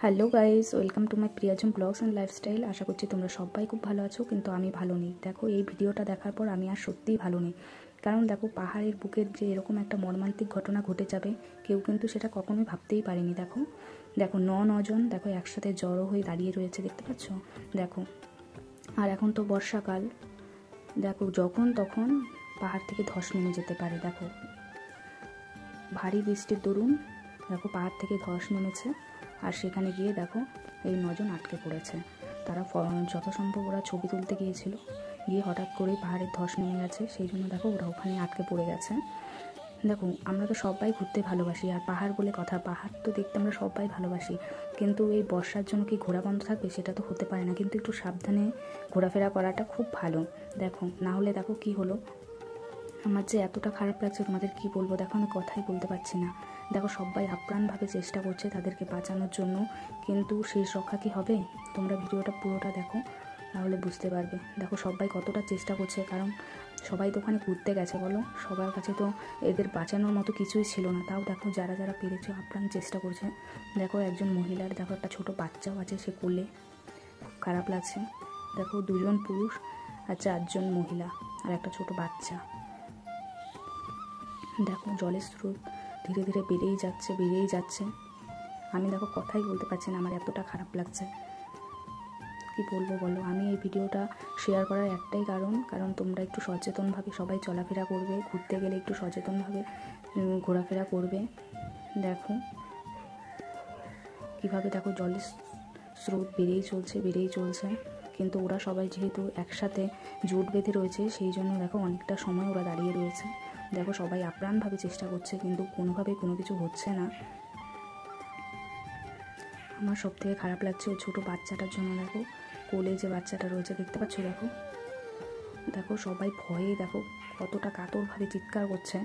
Hello guys, welcome to my Priyajan blogs and lifestyle. আশা করছি তোমরা সবাই খুব ভালো আছো, কিন্তু আমি ভালো নেই। দেখো, এই ভিডিওটা দেখার পর আমি আর সত্যিই ভালো নেই। কারণ দেখো, পাহাড়ের বুকের যে এরকম একটা মর্মান্তিক ঘটনা ঘটে যাবে, কেউ কিন্তু সেটা কখনোই ভাবতেই পারেনি। দেখো দেখো নজন দেখো একসাথে জড়ো হয়ে দাঁড়িয়ে রয়েছে, দেখতে পাচ্ছ? দেখো, আর এখন তো বর্ষাকাল। দেখো, যখন তখন পাহাড় থেকে ধস নেমে যেতে পারে। দেখো, ভারী বৃষ্টির দরুন দেখো পাহাড় থেকে ধস নেমেছে, আর সেখানে গিয়ে দেখো এই নজন আটকে পড়েছে। তারা যথাসম্ভব ওরা ছবি তুলতে গিয়েছিল, গিয়ে হঠাৎ করেই পাহাড়ের ধস নেমে গেছে, সেই জন্য দেখো ওরা ওখানে আটকে পড়ে গেছে। দেখো, আমরা তো সবাই ঘুরতে ভালোবাসি, আর পাহাড় বলে কথা, পাহাড় তো দেখতে আমরা সবাই ভালোবাসি, কিন্তু এই বর্ষার জন্য কি ঘোরা বন্ধ থাকবে? সেটা তো হতে পারে না, কিন্তু একটু সাবধানে ঘোরাফেরা করাটা খুব ভালো। দেখো, না হলে দেখো কি হলো, আমার যে এতটা খারাপ লাগছে তোমাদের কি বলবো। দেখো, আমি কথাই বলতে পারছি না। দেখো, সবাই আপ্রাণভাবে চেষ্টা করছে তাদেরকে বাঁচানোর জন্য, কিন্তু শেষ রক্ষা কি হবে? তোমরা ভিডিওটা পুরোটা দেখো, তাহলে বুঝতে পারবে। দেখো, সবাই কতটা চেষ্টা করছে, কারণ সবাই তো ওখানে ঘুরতে গেছে, বলো, সবার কাছে তো এদের বাঁচানোর মতো কিছুই ছিল না। তাও দেখো, যারা যারা পেরেছে আপ্রাণ চেষ্টা করছে। দেখো, একজন মহিলার দেখো একটা ছোট বাচ্চাও আছে সে কোলে, খুব খারাপ লাগছে। দেখো, দুজন পুরুষ আর 4 জন মহিলা আর একটা ছোট বাচ্চা। দেখো, জলের স্রোত ধীরে ধীরে বেড়েই যাচ্ছে। আমি দেখো কথাই বলতে পারছি না, আমার এতটা খারাপ লাগছে, কি বলবো বলো। আমি এই ভিডিওটা শেয়ার করার একটাই কারণ তোমরা একটু সচেতনভাবে সবাই চলাফেরা করবে, ঘুরতে গেলে একটু সচেতনভাবে ঘোরাফেরা করবে। দেখো কীভাবে দেখো জলের স্রোত বেড়েই চলছে, কিন্তু ওরা সবাই যেহেতু একসাথে জোট বেঁধে রয়েছে, সেই জন্য দেখো অনেকটা সময় ওরা দাঁড়িয়ে রয়েছে। দেখো, সবাই আপ্রাণভাবে চেষ্টা করছে, কিন্তু কোনোভাবেই কোনো কিছু হচ্ছে না। আমার সব থেকে খারাপ লাগছে ওই ছোটো বাচ্চাটার জন্য। দেখো, কোলে যে বাচ্চাটা রয়েছে, দেখতে পাচ্ছ? দেখো দেখো সবাই ভয়ে দেখো কতটা কাতরভাবে চিৎকার করছে।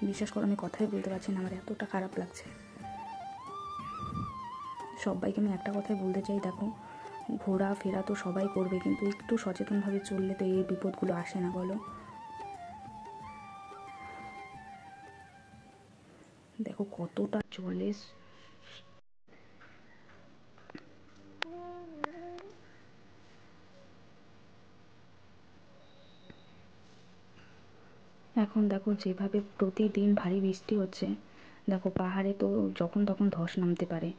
বিশ্বাস করো, আমি কথাই বলতে পারছি না, আমার এতটা খারাপ লাগছে। সবাইকে আমি একটা কথাই বলতে চাই, দেখো, ঘোরাফেরা তো সবাই করবে, কিন্তু একটু সচেতনভাবে চললে তো এই বিপদগুলো আসে না, বলো। দেখো কতটা জলে এখন দেখো যেভাবে প্রতিদিন ভারী বৃষ্টি হচ্ছে, দেখো পাহাড়ে তো যখন তখন ধস নামতে পারে।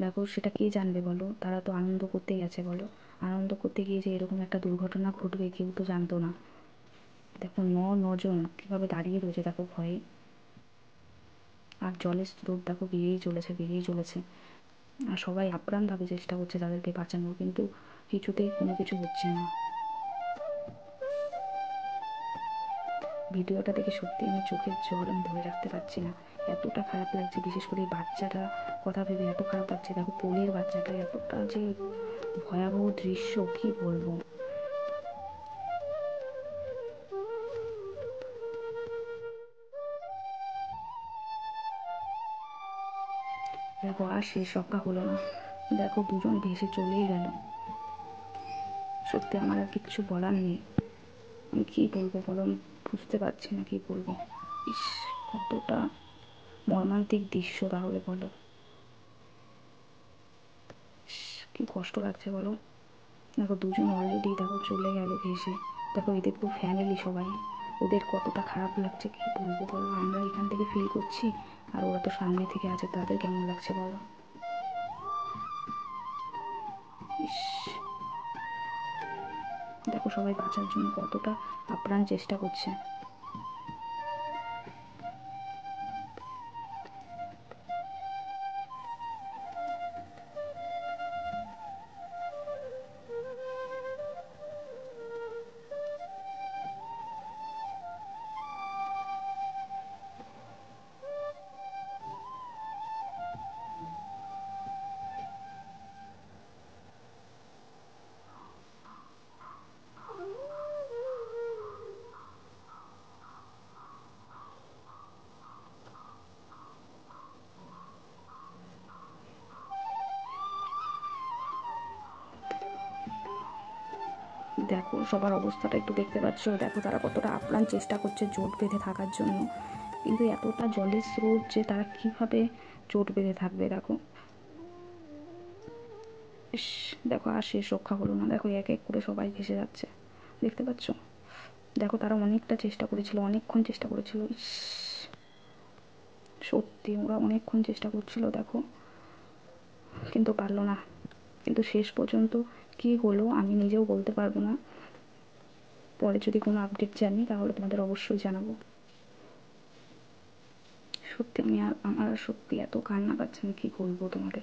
দেখো, সেটা কে জানবে বলো? তারা তো আনন্দ করতে গেছে, বলো, আনন্দ করতে গিয়ে যে এরকম একটা দুর্ঘটনা ঘটবে কেউ তো জানতো না। দেখো, নজন কীভাবে দাঁড়িয়ে রয়েছে দেখো ভয়ে, আর জলের স্রোত দেখো বেড়েই চলেছে, আর সবাই আপ্রাণভাবে চেষ্টা করছে তাদেরকে বাঁচানোর, কিন্তু কিছুতেই কোনো কিছু হচ্ছে না। ভিডিওটা দেখে সত্যি আমি চোখের জল আমি ধরে রাখতে পারছি না, এতটা খারাপ লাগছে। বিশেষ করে এই বাচ্চাটা কথা ভেবে এত খারাপ লাগছে। দেখো, কোলের বাচ্চাটা, এতটা যে ভয়াবহ দৃশ্য কি বলবো। দেখো, আর শেষ রক্ষা হলো না। দেখো, দুজন ভেসে চলেই গেল। সত্যি আমার আর কিচ্ছু বলার নেই, আমি কী বলবো বলো, বুঝতে পারছি না কী বলবো। ইস, কতটা মর্মান্তিক দৃশ্য তাহলে বলো, কি কষ্ট লাগছে বলো। দেখো, দুজন অলরেডি দেখো চলে গেল ভেসে। দেখো, এদের তো ফ্যামিলি সবাই, ওদের কতটা খারাপ লাগছে কি বলবো বলো। আমরা এখান থেকে ফিল করছি, আর ওরা তো সামনে থেকে আছে, তাদের কেমন লাগছে বলো। ইস, দেখো সবাই বাঁচার জন্য কতটা আপ্রাণ চেষ্টা করছে। দেখো, সবার অবস্থাটা একটু দেখতে পাচ্ছ। দেখো, তারা কতটা আপ্রাণ চেষ্টা করছে জোট বেঁধে থাকার জন্য, কিন্তু এতটা জলের স্রোত যে তারা কীভাবে জোট বেঁধে থাকবে। দেখো, ইস, দেখো আর শেষ রক্ষা হলো না, দেখো এক এক করে সবাই ভেসে যাচ্ছে, দেখতে পাচ্ছ? দেখো তারা অনেকটা চেষ্টা করেছিল, অনেকক্ষণ চেষ্টা করেছিল, ইস সত্যি ওরা অনেকক্ষণ চেষ্টা করছিল দেখো, কিন্তু পারলো না। কিন্তু শেষ পর্যন্ত কী হলো আমি নিজেও বলতে পারবো না, পরে যদি কোনো আপডেট জানি তাহলে তোমাদের অবশ্যই জানাবো। সত্যি আমার সত্যি এত কান্না পাচ্ছে, আমি কী বলবো তোমাকে।